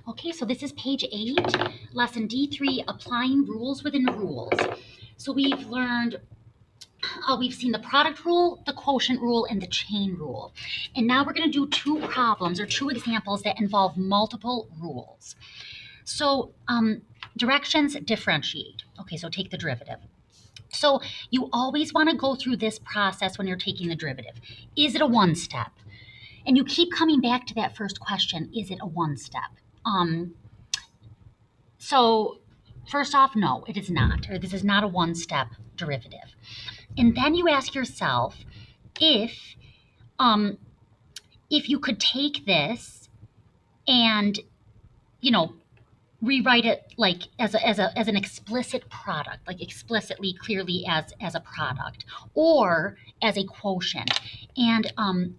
Okay, so this is page 8, lesson D3, applying rules within rules. So we've learned, we've seen the product rule, the quotient rule, and the chain rule. And now we're going to do two problems or two examples that involve multiple rules. So directions, differentiate. Okay, so take the derivative. So you always want to go through this process when you're taking the derivative. Is it a one step? And you keep coming back to that first question, is it a one step? So first off, no, it is not, or this is not a one-step derivative. And then you ask yourself if you could take this and, rewrite it like as an explicit product, like explicitly, clearly as a product, or as a quotient. And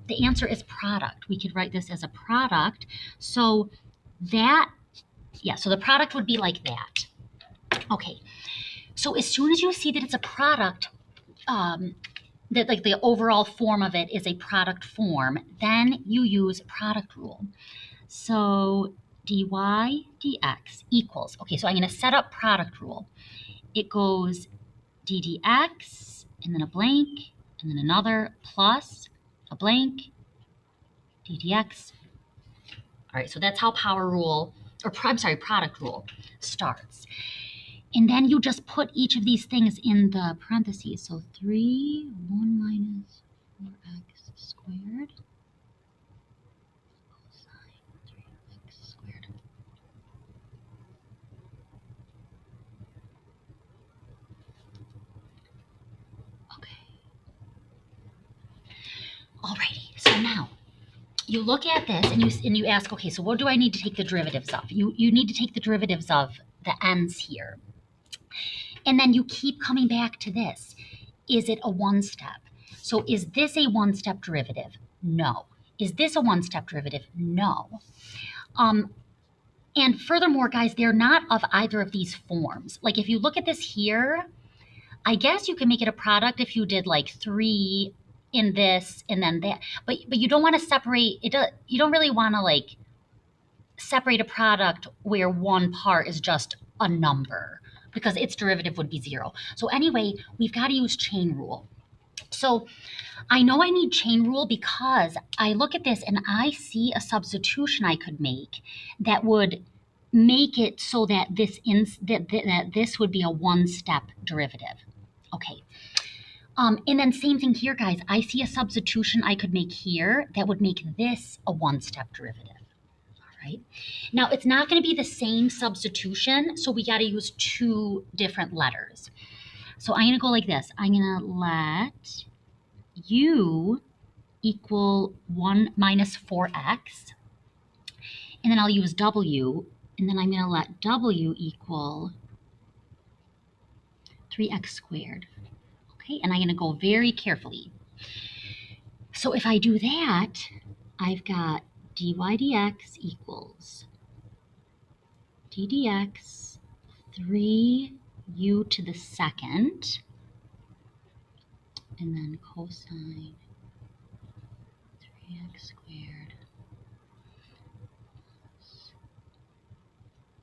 the answer is product. We could write this as a product. So that, so the product would be like that. Okay, so as soon as you see that it's a product, that like the overall form of it is a product form, then you use product rule. So dy dx equals, okay, so I'm going to set up product rule. It goes d dx, and then a blank, and then another, plus a blank, d dx. All right, so that's how product rule starts. And then you just put each of these things in the parentheses. So 3, 1 minus 4x squared, cosine 3x squared. Okay. Alrighty, so now you look at this and you ask, okay, so what do I need to take the derivatives of? You need to take the derivatives of the n's here. And then you keep coming back to this. Is it a one-step? So is this a one-step derivative? No. Is this a one-step derivative? No. And furthermore, guys, they're not of either of these forms. Like if you look at this here, I guess you can make it a product if you did like 3 in this and then that. But you don't want to separate it. You don't really want to like separate a product where one part is just a number, because its derivative would be 0. So anyway, we've got to use chain rule. So I know I need chain rule because I look at this and I see a substitution I could make that would make it so that this would be a one-step derivative. Okay. And then same thing here, guys. I see a substitution I could make here that would make this a one-step derivative. Right? Now, it's not going to be the same substitution, so we got to use 2 different letters. So I'm going to go like this. I'm going to let u equal 1 minus 4x, and then I'll use w, and then I'm going to let w equal 3x squared. Okay, and I'm going to go very carefully. So if I do that, I've got dy dx equals d dx 3u to the second, and then cosine 3x squared plus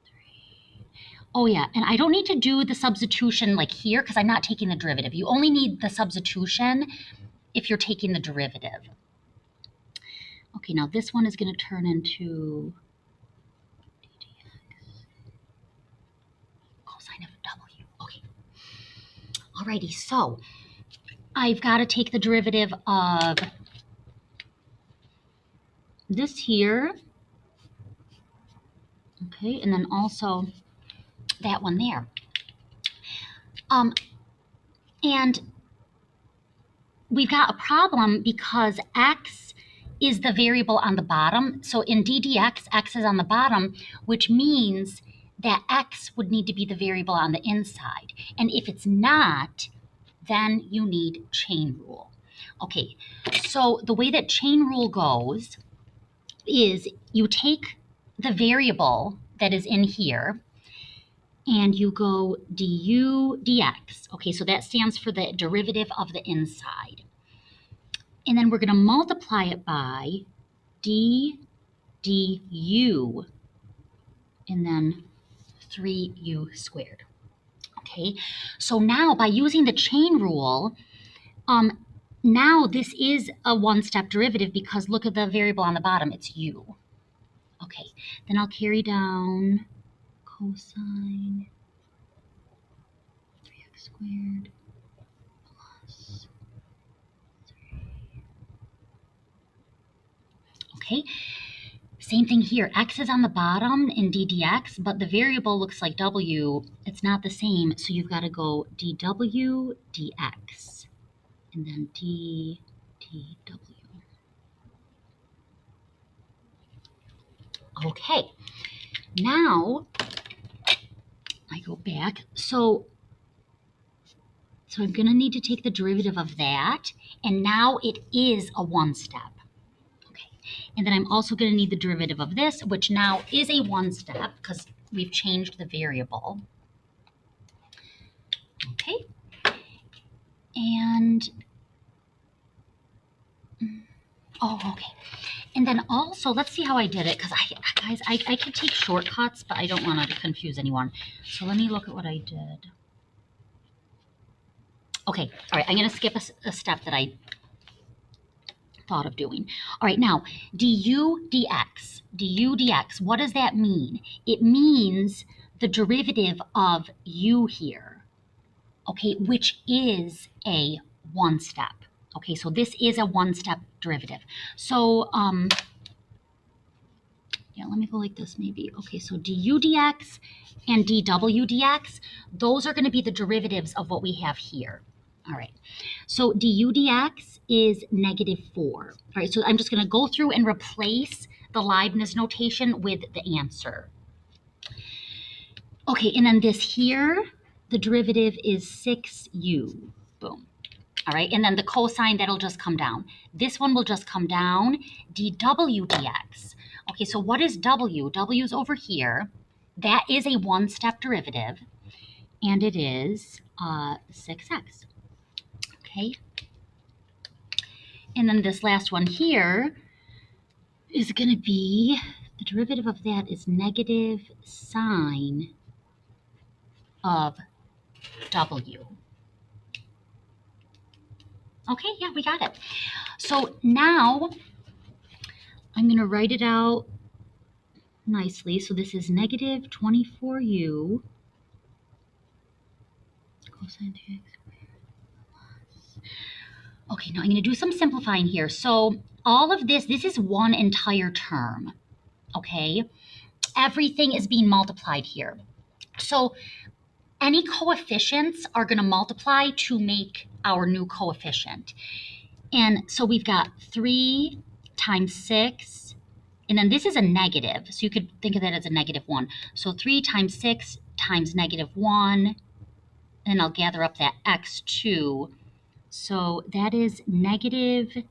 3. Oh yeah, and I don't need to do the substitution like here because I'm not taking the derivative. You only need the substitution if you're taking the derivative. Okay, now this one is going to turn into dx cosine of w. Okay. Alrighty, so I've got to take the derivative of this here. Okay, and then also that one there. And we've got a problem because x is the variable on the bottom. So in d dx, x is on the bottom, which means that x would need to be the variable on the inside. And if it's not, then you need chain rule. Okay, so the way that chain rule goes is you take the variable that is in here and you go du dx. Okay, so that stands for the derivative of the inside. And then we're going to multiply it by d du and then 3u squared. Okay, so now by using the chain rule, now this is a one-step derivative because look at the variable on the bottom, it's u. Okay, then I'll carry down cosine 3x squared plus 3. Okay, same thing here. X is on the bottom in d dx, but the variable looks like w. It's not the same, so you've got to go dw dx, and then d dw. Okay, now I go back. So I'm going to need to take the derivative of that, and now it is a one-step. And then I'm also going to need the derivative of this, which now is a one-step because we've changed the variable. Okay. And, oh, okay. And then also, let's see how I did it, because guys, I can take shortcuts, but I don't want to confuse anyone. So let me look at what I did. Okay, all right, I'm going to skip a step that I thought of doing. All right, now, du dx, what does that mean? It means the derivative of u here, okay, which is a one-step. Okay, so this is a one-step derivative. So, yeah, let me go like this maybe. Okay, so du dx and dw dx, those are going to be the derivatives of what we have here. All right, so du dx is -4. All right, so I'm just going to go through and replace the Leibniz notation with the answer. Okay, and then this here, the derivative is 6u. Boom. All right, and then the cosine, that'll just come down. This one will just come down, dw dx. Okay, so what is w? W is over here. That is a one-step derivative, and it is 6x. Okay. And then this last one here is going to be, the derivative of that is negative sine of w. Okay, yeah, we got it. So now I'm going to write it out nicely. So this is negative 24u cosine 2x squared plus. Okay, now I'm going to do some simplifying here. So all of this is one entire term, okay? Everything is being multiplied here. So any coefficients are going to multiply to make our new coefficient. And so we've got 3 times 6, and then this is a negative, so you could think of that as a -1. So 3 times 6 times -1, and I'll gather up that x2. So that is -18.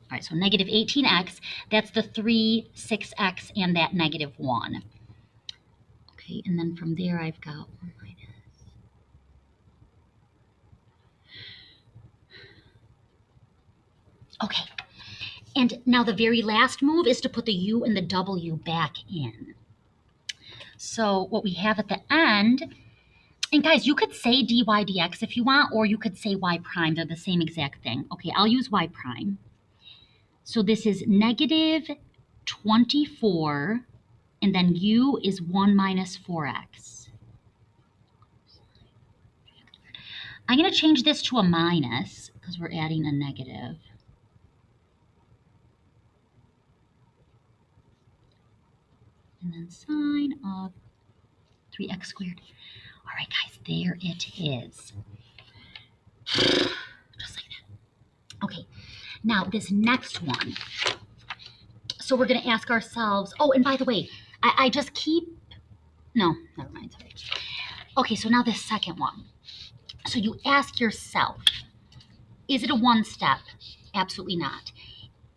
All right, so -18x, that's the 3, 6x, and that -1. Okay, and then from there I've got 1 minus. Okay, and now the very last move is to put the u and the w back in. So what we have at the end, and guys, you could say dy dx if you want, or you could say y prime. They're the same exact thing. Okay, I'll use y prime. So this is -24, and then u is 1 minus 4x. I'm going to change this to a minus because we're adding a negative. And then sine of 3x squared. All right, guys, there it is. Just like that. Okay, now this next one. So we're going to ask ourselves, oh, and by the way, I just keep, no, never mind, sorry. Okay, so now this second one. So you ask yourself, is it a one-step? Absolutely not.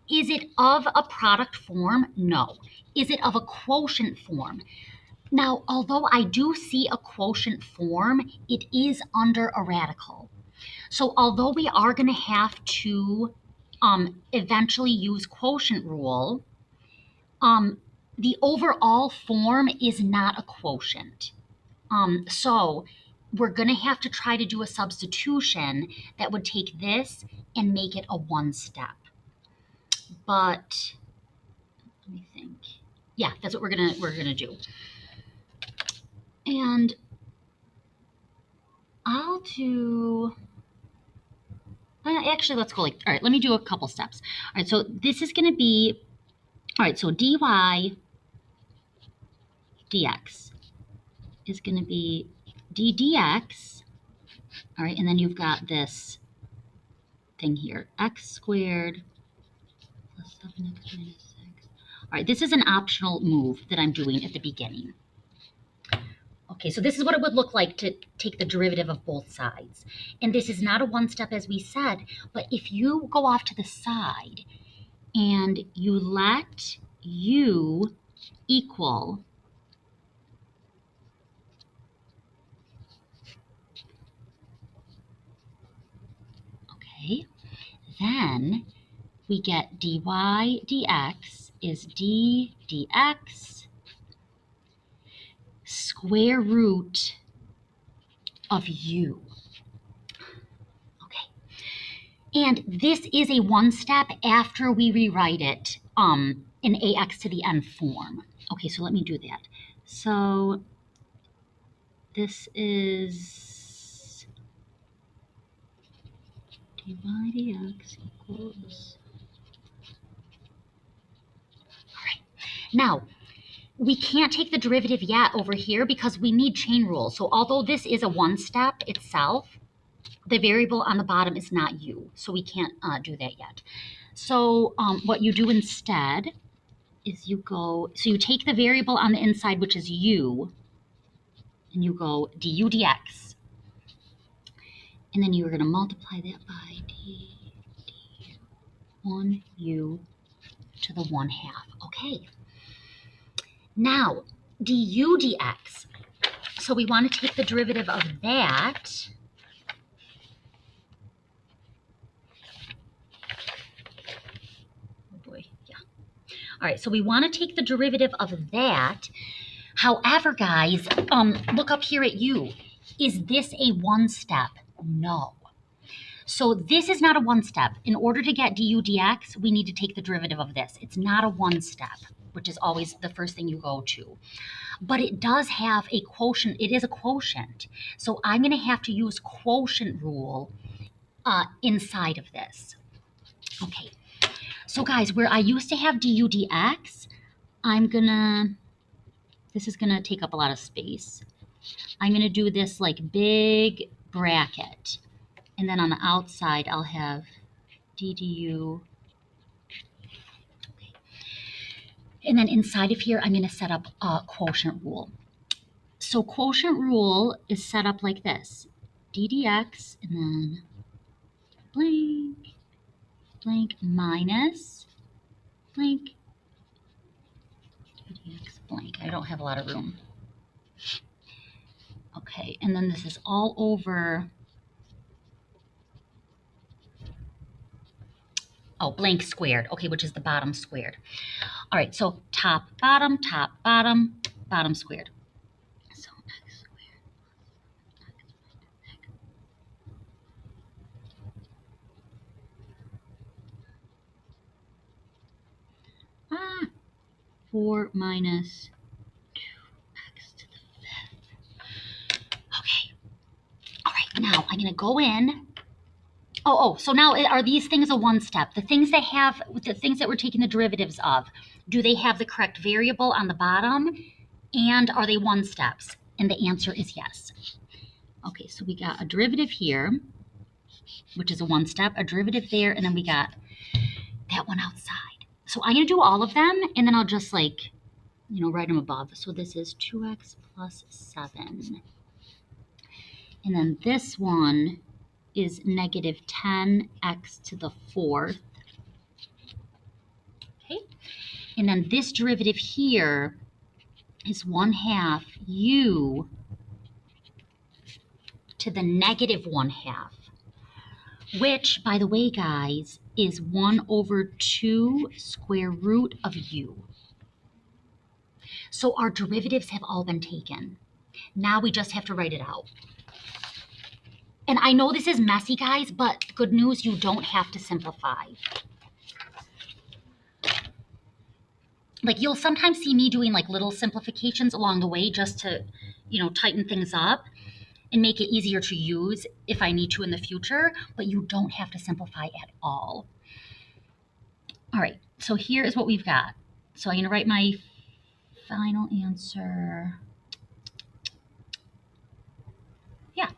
Is it of a product form? No. Is it of a quotient form? Now, although I do see a quotient form, it is under a radical. So although we are going to have to eventually use quotient rule, the overall form is not a quotient. So we're going to have to try to do a substitution that would take this and make it a one step. But let me think. Yeah, that's what we're gonna do. And I'll do. Actually, let's go like. All right, let me do a couple steps. All right, so this is going to be. All right, so dy dx is going to be d dx. All right, and then you've got this thing here, x squared plus 7x minus 6. All right, this is an optional move that I'm doing at the beginning. Okay, so this is what it would look like to take the derivative of both sides. And this is not a one step as we said, but if you go off to the side and you let u equal okay, then we get dy dx is d dx square root of u. Okay. And this is a one step after we rewrite it in ax to the n form. Okay, so let me do that. So this is dy dx equals. All right. Now, we can't take the derivative yet over here because we need chain rule. So although this is a one step itself, the variable on the bottom is not u. So we can't do that yet. So what you do instead is you take the variable on the inside, which is u, and you go du dx. And then you're going to multiply that by du 1u to the 1/2. Okay. Now, du dx. So we want to take the derivative of that. Oh boy, yeah. All right, so we want to take the derivative of that. However, guys, look up here at u. Is this a one step? No. So this is not a one step. In order to get du dx, we need to take the derivative of this. It's not a one step, which is always the first thing you go to. But it does have a quotient. It is a quotient. So I'm going to have to use quotient rule inside of this. Okay. So guys, where I used to have du dx, this is going to take up a lot of space. I'm going to do this like big bracket. And then on the outside, I'll have ddu. Okay. And then inside of here, I'm going to set up a quotient rule. So quotient rule is set up like this. ddx, and then blank, blank, minus, blank, ddx, blank. I don't have a lot of room. Okay, and then this is all over. Oh, blank squared, okay, which is the bottom squared. All right, so top, bottom, bottom squared. So x squared plus x. 4 minus 2x to the 5th. Okay, all right, now I'm gonna go in. So now are these things a one step? The things that we're taking the derivatives of, do they have the correct variable on the bottom? And are they one steps? And the answer is yes. Okay, so we got a derivative here, which is a one step, a derivative there, and then we got that one outside. So I'm gonna do all of them, and then I'll just write them above. So this is 2x plus 7. And then this one is negative 10x to the 4th. Okay, and then this derivative here is 1/2 u to the negative 1/2. which, by the way, guys, is 1 over 2 square root of u. So our derivatives have all been taken. Now we just have to write it out. And I know this is messy, guys, but good news, you don't have to simplify. Like, you'll sometimes see me doing like little simplifications along the way just to, tighten things up and make it easier to use if I need to in the future, but you don't have to simplify at all. All right, so here is what we've got. So I'm gonna write my final answer. Yeah,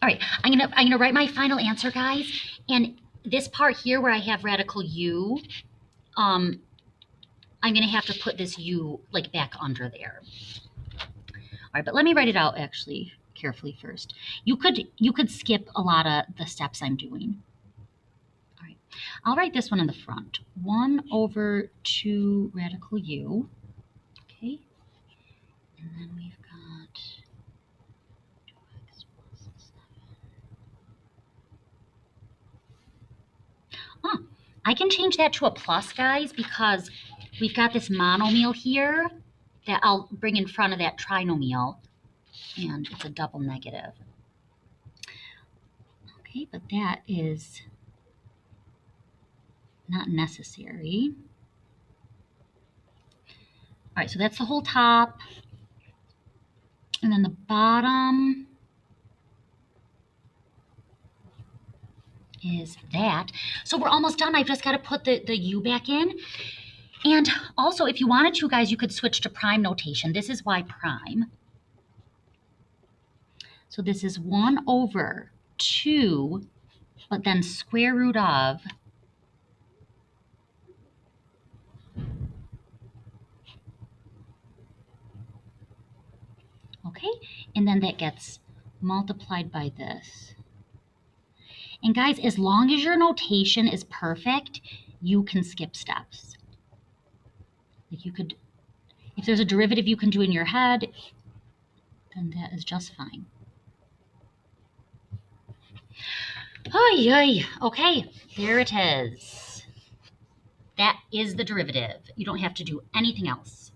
all right, I'm gonna write my final answer, guys, and this part here where I have radical u, I'm gonna have to put this u like back under there. All right, but let me write it out actually carefully first. You could skip a lot of the steps I'm doing. All right, I'll write this one in the front. 1 over 2 radical u. Okay, and then we've got 2x plus 7. Oh, I can change that to a plus, guys, because we've got this monomial here that I'll bring in front of that trinomial, and it's a double negative. Okay, but that is not necessary. All right, so that's the whole top. And then the bottom is that. So we're almost done. I've just got to put the u back in. And also, if you wanted to, guys, you could switch to prime notation. This is y prime. So this is 1 over 2, but then square root of okay, and then that gets multiplied by this. And guys, as long as your notation is perfect, you can skip steps. Like you could, if there's a derivative you can do in your head, then that is just fine. Oy, okay, there it is. That is the derivative. You don't have to do anything else.